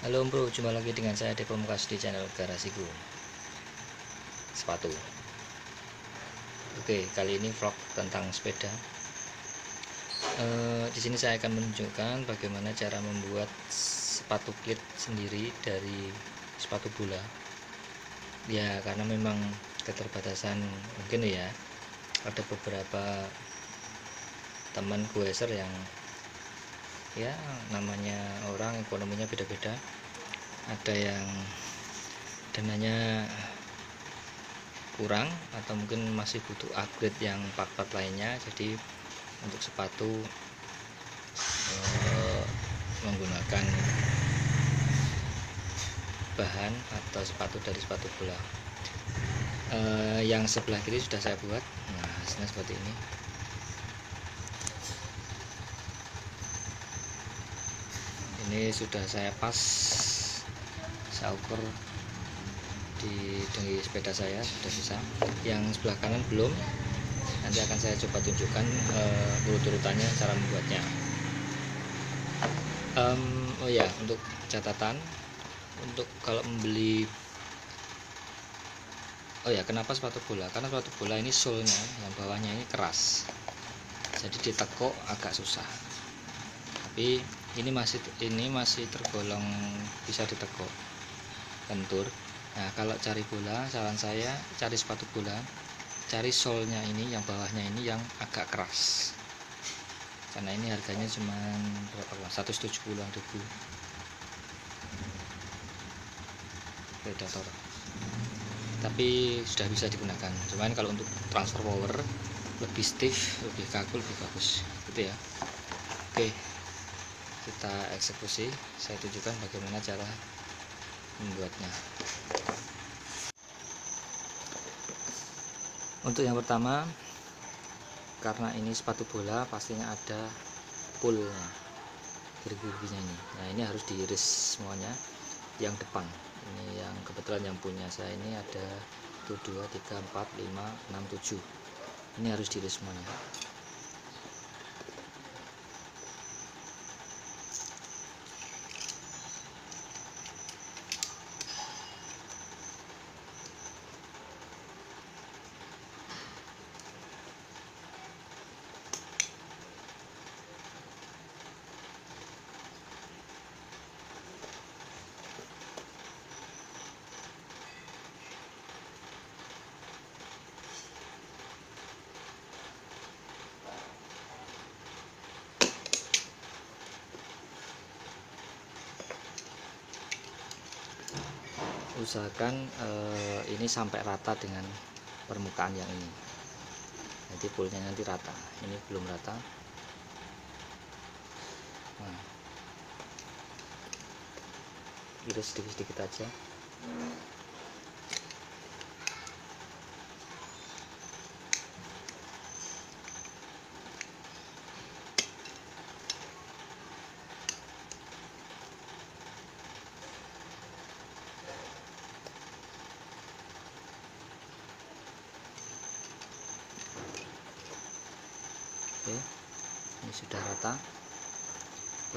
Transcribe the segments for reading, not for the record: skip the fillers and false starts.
Halo bro, jumpa lagi dengan saya Depo Mukas di channel Garasiku Sepatu. Oke, kali ini vlog tentang sepeda. Di sini saya akan menunjukkan bagaimana cara membuat sepatu klit sendiri dari sepatu bola. Ya, karena memang keterbatasan mungkin ya. Ada beberapa teman goeser yang ya namanya orang ekonominya beda-beda. Ada yang dananya kurang atau mungkin masih butuh upgrade yang part-part lainnya. Jadi untuk sepatu menggunakan bahan atau sepatu dari sepatu bola. Yang sebelah kiri sudah saya buat. Nah, hasilnya seperti ini. Ini sudah saya pas, saya ukur di sepeda saya sudah bisa. Yang sebelah kanan belum. Nanti akan saya coba tunjukkan urut-urutannya cara membuatnya. Oh ya, untuk catatan, untuk kalau membeli, oh ya, kenapa sepatu bola? Karena sepatu bola ini sole-nya yang bawahnya ini keras, jadi ditekuk agak susah. Tapi ini masih tergolong bisa ditekuk, lentur. Nah, kalau cari bola, saran saya cari sepatu bola, cari sole-nya ini yang bawahnya ini yang agak keras. Karena ini harganya cuma berapa? 170.000 Predator. Tapi sudah bisa digunakan. Cuman kalau untuk transfer power lebih stiff, lebih kaku, lebih bagus. Gitu ya. Oke. Kita eksekusi. Saya tunjukkan bagaimana cara membuatnya. Untuk yang pertama, karena ini sepatu bola pastinya ada poolnya, gerigi-geriginya ini. Nah, ini harus diiris semuanya. Yang depan ini yang kebetulan yang punya saya ini ada 1, 2, 3, 4, 5, 6, 7. Ini harus diiris semuanya. Usahakan ini sampai rata dengan permukaan yang ini. Nanti poolnya nanti rata. Ini belum rata. Nah, iris sedikit-sedikit aja. Oke, ini sudah rata.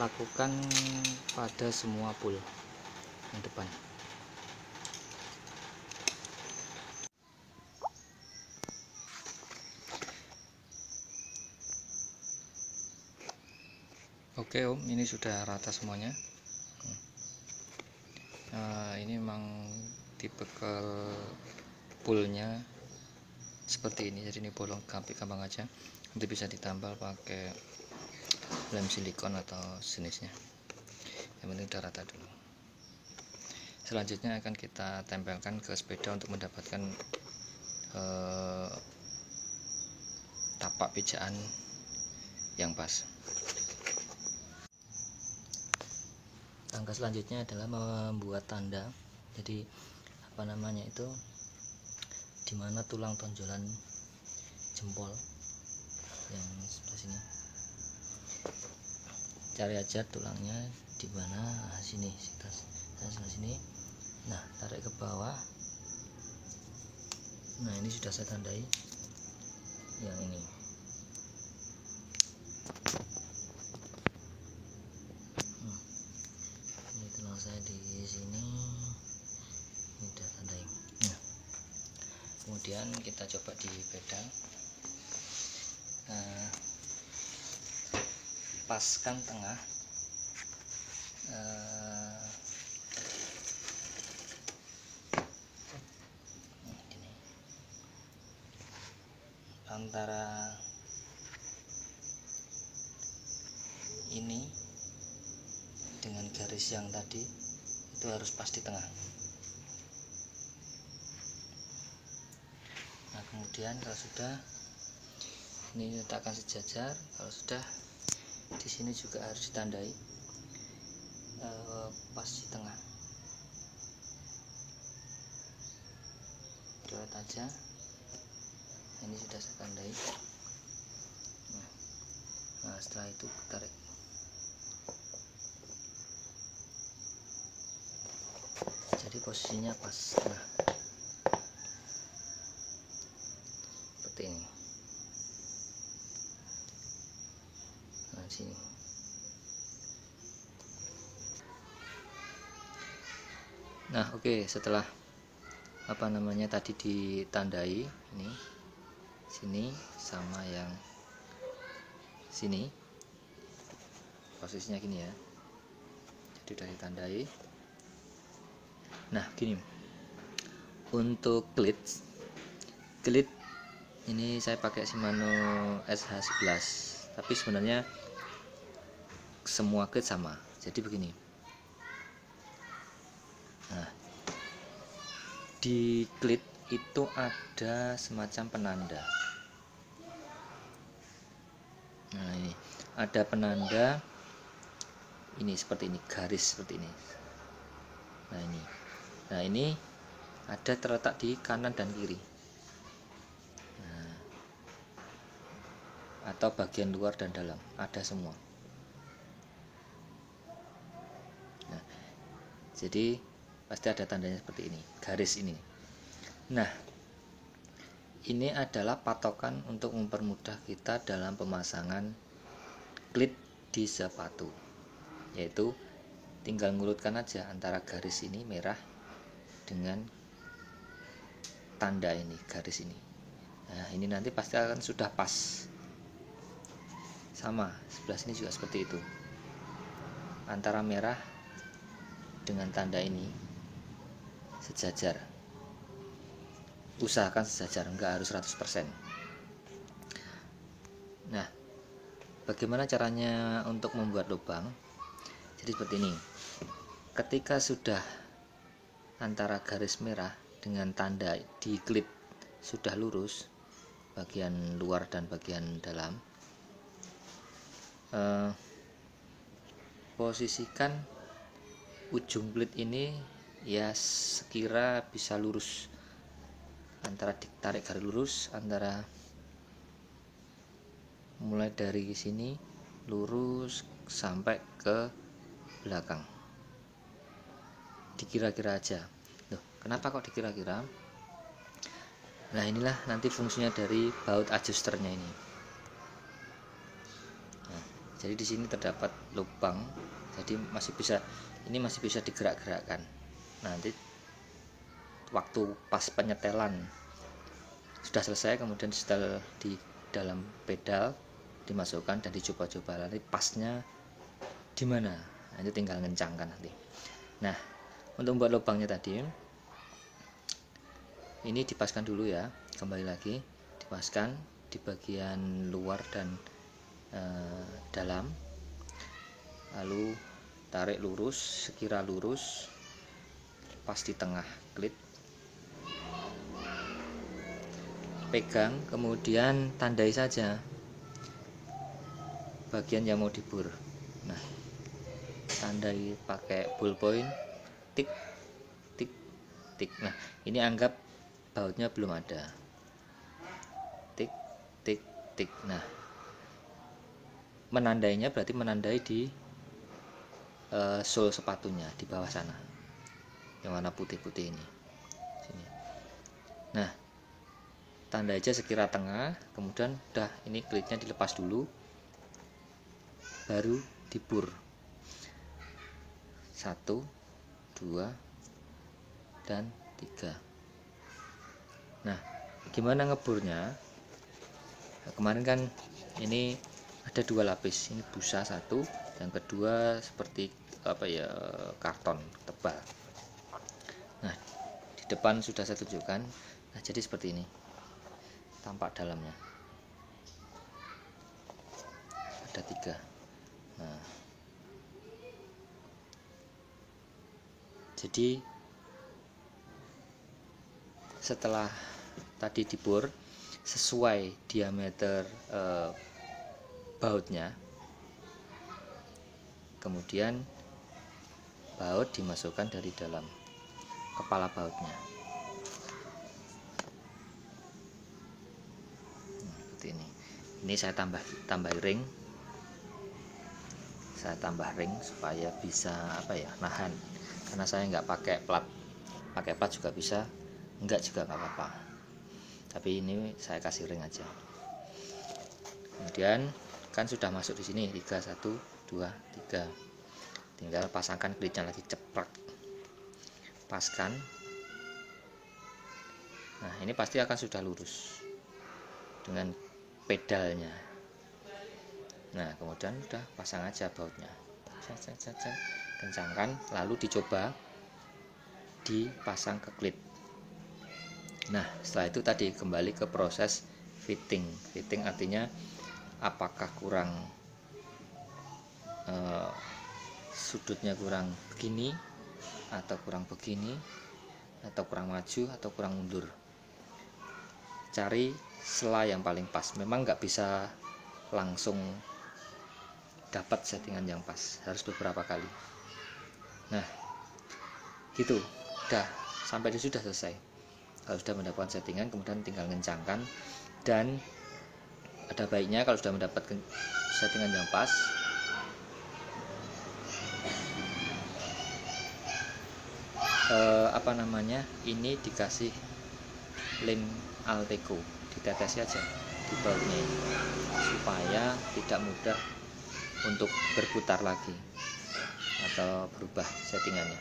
Lakukan pada semua pool yang depan. Oke om, ini sudah rata semuanya. Ini memang tipe poolnya seperti ini, jadi ini bolong gampang aja. Nanti bisa ditambal pakai lem silikon atau jenisnya. Yang penting udah rata dulu. Selanjutnya akan kita tempelkan ke sepeda untuk mendapatkan tapak pijakan yang pas. Langkah selanjutnya adalah membuat tanda. Jadi apa namanya itu, dimana tulang tonjolan jempol yang sebelah sini, cari aja tulangnya di mana. Nah, sini, sebelah sini. Nah, tarik ke bawah. Nah, ini sudah saya tandai yang ini. Ini tulang selesai di sini, ini udah tandain. Nah, kemudian kita coba di pedal. Paskan tengah, ini antara ini dengan garis yang tadi itu harus pas di tengah. Nah, kemudian kalau sudah ini letakkan sejajar, kalau sudah di sini juga harus ditandai pas di tengah. Coret aja, ini sudah saya tandai. Nah, setelah itu tarik. Jadi posisinya pas tengah seperti ini. Nah, sini. Nah, oke, setelah tadi ditandai, ini sini sama yang sini posisinya gini ya, jadi udah ditandai. Nah, gini untuk klit ini saya pakai Shimano SH11, tapi sebenarnya semua klit sama, jadi begini. Nah, di klit itu ada semacam penanda. Nah, ini ada penanda ini seperti ini, garis seperti ini. Nah, ini ada terletak di kanan dan kiri. Nah, atau bagian luar dan dalam, ada semua. Nah, jadi pasti ada tandanya seperti ini, garis ini. Nah, ini adalah patokan untuk mempermudah kita dalam pemasangan klit di sepatu, yaitu tinggal ngurutkan aja antara garis ini merah dengan tanda ini, garis ini. Nah, ini nanti pasti akan sudah pas. Sama, sebelah sini juga seperti itu. Antara merah dengan tanda ini sejajar. Usahakan sejajar, enggak harus 100%. Nah, bagaimana caranya untuk membuat lubang? Jadi seperti ini. Ketika sudah antara garis merah dengan tanda di klit sudah lurus, bagian luar dan bagian dalam, posisikan ujung klit ini ya sekira bisa lurus, antara ditarik garis lurus, antara mulai dari sini lurus sampai ke belakang. Dikira-kira aja. Loh, kenapa kok dikira-kira? Nah, inilah nanti fungsinya dari baut adjusternya ini. Nah, jadi di sini terdapat lubang, jadi masih bisa digerak-gerakkan. Nanti waktu pas penyetelan sudah selesai, kemudian setel di dalam pedal, dimasukkan dan dicoba-coba nanti pasnya di mana. Nanti tinggal ngencangkan nanti. Nah, untuk membuat lubangnya tadi, ini dipaskan dulu ya, kembali lagi dipaskan di bagian luar dan dalam, lalu tarik lurus, sekira lurus pas di tengah klit, pegang, kemudian tandai saja bagian yang mau dibur. Nah, tandai pakai ballpoint, tik tik tik. Nah, ini anggap bautnya belum ada, tik tik tik. Nah, menandainya berarti menandai di sole sepatunya di bawah sana, yang warna putih-putih ini sini. Nah, tanda aja sekira tengah, kemudian udah ini klitnya dilepas dulu, baru dibur 1 2 dan 3. Nah, gimana ngeburnya? Nah, kemarin kan ini ada 2 lapis, ini busa 1, yang kedua seperti karton tebal. Nah, di depan sudah saya tunjukkan. Nah, jadi seperti ini tampak dalamnya, ada 3. Nah, jadi setelah tadi dibor sesuai diameter bautnya, kemudian baut dimasukkan dari dalam kepala bautnya. Seperti ini. Ini saya tambah ring. Saya tambah ring supaya bisa nahan. Karena saya nggak pakai plat. Pakai plat juga bisa, enggak juga nggak apa-apa. Tapi ini saya kasih ring aja. Kemudian kan sudah masuk di sini 3, 1, 2, 3. Tinggal pasangkan klitnya lagi, ceplak. Paskan. Nah, ini pasti akan sudah lurus dengan pedalnya. Nah, kemudian udah pasang aja bautnya. Kencangkan, lalu dicoba dipasang ke klit. Nah, setelah itu tadi kembali ke proses fitting. Fitting artinya apakah kurang sudutnya kurang begini, atau kurang begini, atau kurang maju, atau kurang mundur. Cari sela yang paling pas. Memang nggak bisa langsung dapat settingan yang pas, harus beberapa kali. Nah, gitu, udah sampai di sudah selesai. Kalau sudah mendapatkan settingan, kemudian tinggal ngencangkan. Dan ada baiknya kalau sudah mendapatkan settingan yang pas, ini dikasih lem Alteco, ditetesi aja di bautnya ini, supaya tidak mudah untuk berputar lagi atau berubah settingannya.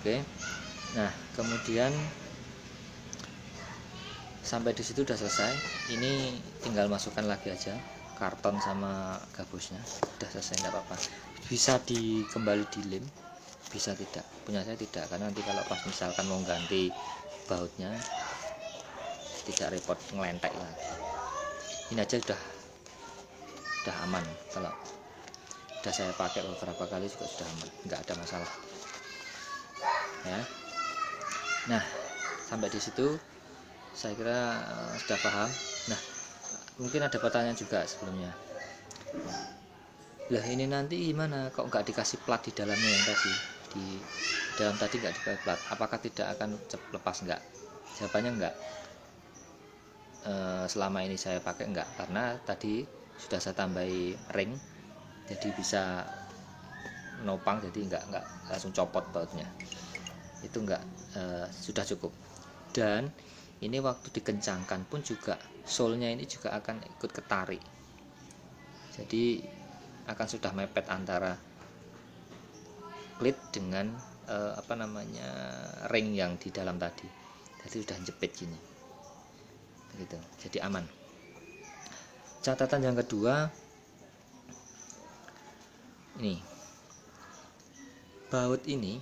Oke. Nah, kemudian sampai di situ udah selesai. Ini tinggal masukkan lagi aja karton sama gabusnya, udah selesai, nggak apa-apa. Bisa kembali dilem, bisa tidak. Punya saya tidak, karena nanti kalau pas misalkan mau ganti bautnya tidak repot ngelentek lagi. Ini aja udah aman. Kalau udah saya pakai beberapa kali juga sudah aman, nggak ada masalah ya. Nah, sampai di situ saya kira sudah paham. Nah, mungkin ada pertanyaan juga sebelumnya. Lah, ini nanti gimana kok nggak dikasih plat di dalamnya yang tadi? Di dalam tadi nggak dikasih plat, apakah tidak akan lepas? Nggak. Jawabannya nggak. Selama ini saya pakai enggak, karena tadi sudah saya tambahi ring, jadi bisa nopang, jadi enggak langsung copot bautnya. Itu enggak, sudah cukup. Dan ini waktu dikencangkan pun juga solnya ini juga akan ikut ketarik, jadi akan sudah mepet antara klit dengan ring yang di dalam tadi, jadi sudah jepit gini gitu, jadi aman. Catatan yang kedua, ini baut ini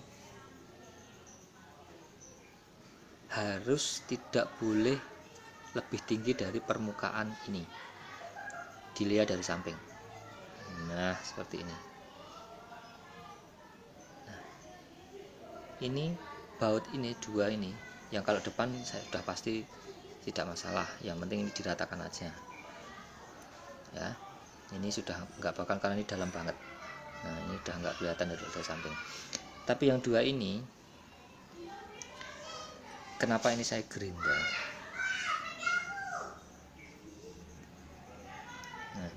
harus tidak boleh lebih tinggi dari permukaan ini, dilihat dari samping. Nah, seperti ini. Nah, ini baut ini dua ini, yang kalau depan saya sudah pasti tidak masalah, yang penting ini diratakan aja ya. Ini sudah nggak bakal, karena ini dalam banget. Nah, ini udah nggak kelihatan dari samping. Tapi yang dua ini, kenapa ini saya gerinda? Nah,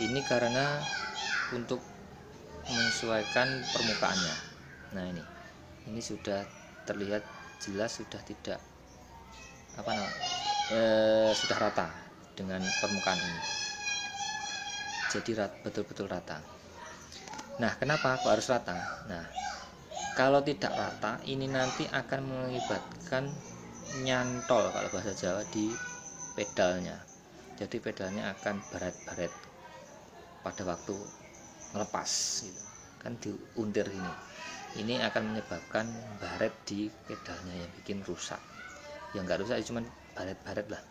ini karena untuk menyesuaikan permukaannya. Nah, ini sudah terlihat jelas, sudah tidak sudah rata. dengan permukaan ini. Jadi betul-betul rata. Nah, kenapa kok harus rata? Nah, kalau tidak rata ini nanti akan mengakibatkan nyantol kalau bahasa Jawa di pedalnya. Jadi pedalnya akan baret-baret pada waktu ngelepas gitu. Kan diuntir ini akan menyebabkan baret di pedalnya yang bikin rusak. Yang nggak rusak cuma baret-baret lah.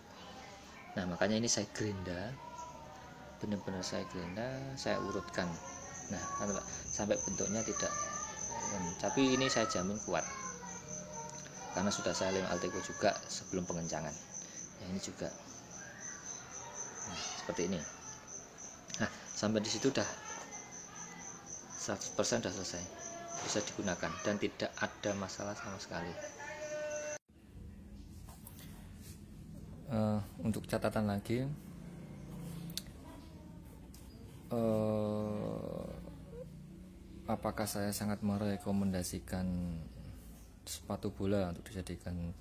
Nah, makanya ini saya gerinda, benar-benar saya gerinda, saya urutkan. Nah, sampai bentuknya tidak, tapi ini saya jamin kuat karena sudah saya lem Alteco juga sebelum pengencangan. Nah, ini juga seperti ini. Nah, sampai di situ udah 100% udah selesai, bisa digunakan dan tidak ada masalah sama sekali. Untuk catatan lagi, apakah saya sangat merekomendasikan sepatu bola untuk dijadikan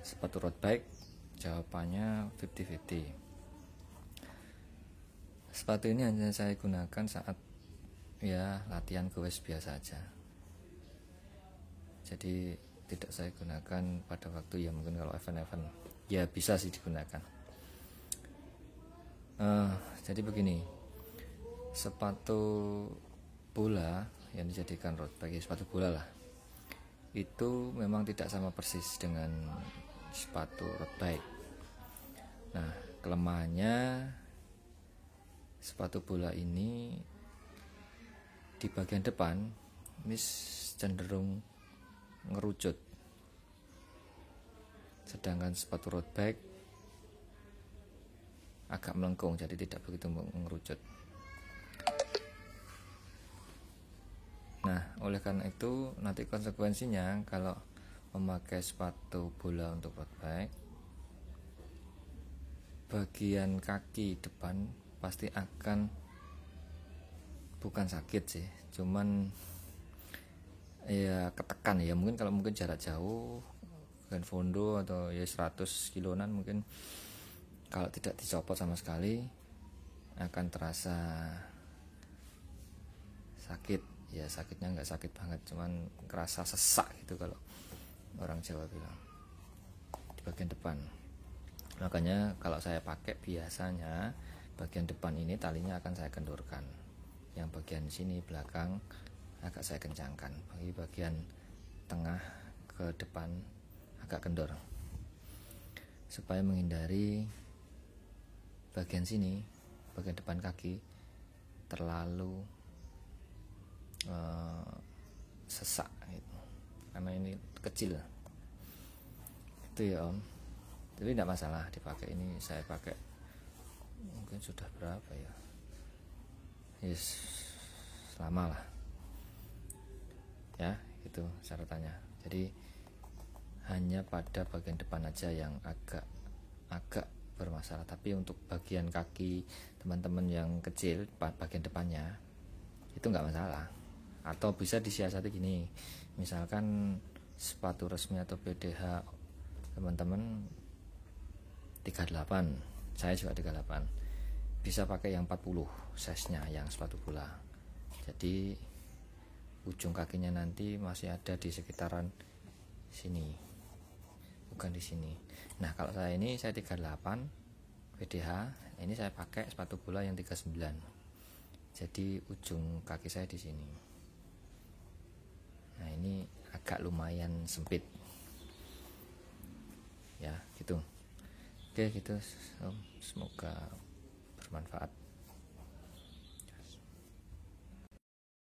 sepatu road bike? Jawabannya 50-50. Sepatu ini hanya saya gunakan saat ya latihan goes biasa aja. Jadi tidak saya gunakan pada waktu ya mungkin kalau event-event ya bisa sih digunakan. Jadi begini, sepatu bola yang dijadikan road bike, sepatu bola lah, itu memang tidak sama persis dengan sepatu road bike. Nah, kelemahannya sepatu bola ini di bagian depan ini cenderung ngerucut, sedangkan sepatu road bike agak melengkung, jadi tidak begitu mengerucut. Nah, oleh karena itu nanti konsekuensinya kalau memakai sepatu bola untuk road bike, bagian kaki depan pasti akan, bukan sakit sih, cuman ya ketekan ya, mungkin kalau mungkin jarak jauh dengan fondo atau ya 100 kiloan mungkin kalau tidak dicopot sama sekali akan terasa sakit. Ya sakitnya nggak sakit banget, cuman kerasa sesak gitu kalau orang Jawa bilang di bagian depan. Makanya kalau saya pakai biasanya bagian depan ini talinya akan saya kendorkan, yang bagian sini belakang agak saya kencangkan, bagi bagian tengah ke depan agak kendor, supaya menghindari bagian sini, bagian depan kaki terlalu sesak gitu. Karena ini kecil itu ya Om, jadi tidak masalah dipakai. Ini saya pakai mungkin sudah berapa ya, yes, lama lah ya, itu catatannya. Jadi hanya pada bagian depan aja yang agak bermasalah, tapi untuk bagian kaki teman-teman yang kecil bagian depannya itu nggak masalah. Atau bisa disiasati gini, misalkan sepatu resmi atau PDH teman-teman 38, saya juga 38, bisa pakai yang 40 size-nya yang sepatu bola. Jadi ujung kakinya nanti masih ada di sekitaran sini, bukan di sini. Nah, kalau saya ini saya 38 PDH, ini saya pakai sepatu bola yang 39. Jadi ujung kaki saya di sini. Nah, ini agak lumayan sempit. Ya, gitu. Oke, gitu. Semoga bermanfaat.